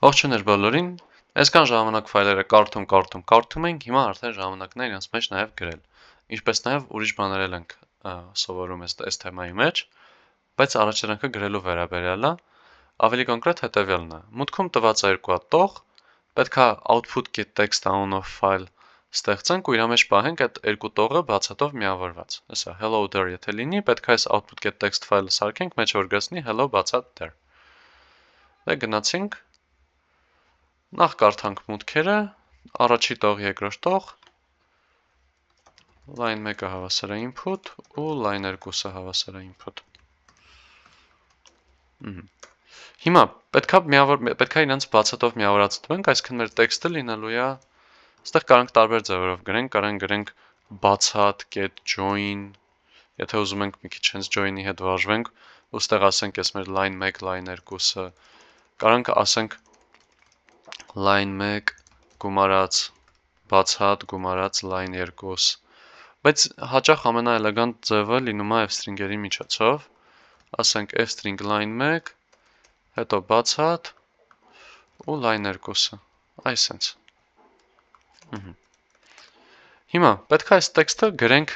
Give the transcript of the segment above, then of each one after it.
Ողջույններ բոլորին, այսքան ժամանակ ֆայլերը կարդում ենք, հիմա արդեն ժամանակն է իրենց մեջ նաև գրել, ինչպես նաև ուրիշ բաներ ենք սովորում այս թեմայի մեջ, բայց առաջադրանքը գրելու վերաբերյալ է, ավելի կոնկրետ հետևյալն է, մուտքում տված է երկու հատ տող, պետք է output.txt անունով ֆայլ ստեղծենք ու իր մեջ պահենք այդ երկու տողը բացատով միավորված, հեսա hello there եթե լինի, պետք է այս output.txt ֆայլը սարքենք, մեջ որ գցնի hello բացատ there, դե գնացինք, նախ կարդանք մուտքերը, առաջի տող, երկրորդ տող, line 1-ը հավասար է input ու line 2-ը հավասար է input։ Հիմա պետք է իրենց բացատով միավորած տվենք, այսինքն մեր տեքստը լինելու է, այստեղ կարող ենք տարբեր ձևերով գրենք, կարող ենք գրենք բացատ, get join, եթե ուզում ենք մի քիչ հենց join-ի հետ վարժվենք, ու ստեղ ասենք ես մեր line 1, line 2-ը, կարող ենք ասենք line 1 գումարած բացատ գումարած line 2, բայց հաճախ ամենաէլեգանտ ձևը լինում է f-string-երի միջոցով, ասենք f-string line 1, հետո բացատ ու line 2-ը, այսենց։ Հիմա պետք է այս տեքստը գրենք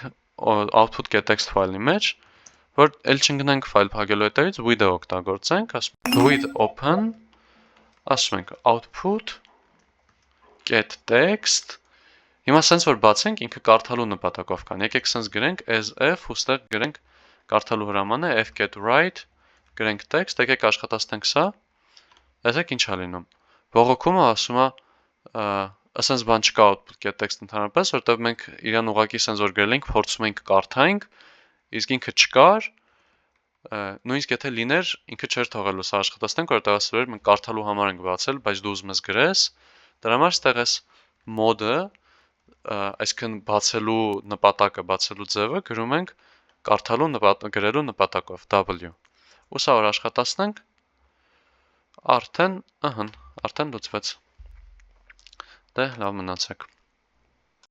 output.txt ֆայլի մեջ, որ էլ չընկնենք ֆայլ փակելու հետևից with-ը օգտագործենք, ասում with open, ասում ենք output.text, հիմա սենց որ բացենք ինքը կարդալու նպատակով կան, եկեք սենց գրենք as f ու ստեղ գրենք կարդալու հրամանը f-get write, գրենք text, եկեք աշխատացնենք սա, տեսեք ինչ է լինում, բողոքումը ասում է, ասենց բան չկա output.text ընդհանրապես, որտեղ մենք իրան ուղղակի սենց որ գրել ենք, փորձում ենք կարդանք, իսկ ինքը չկար, նույնիսկ եթե լիներ, ինքը չէր թողելու սա աշխատացնենք, որտեղ ասում էր մենք կարդալու համար ենք բացել, բայց դու ուզում ես գրես, դրա համար ստեղ ես mode-ը, այսինքն բացելու նպատակը, բացելու ձևը գրում ենք գրելու նպատակով W։ Ու սա որ աշխատացնենք, արդեն լուծվեց։ Դե լավ մնացեք։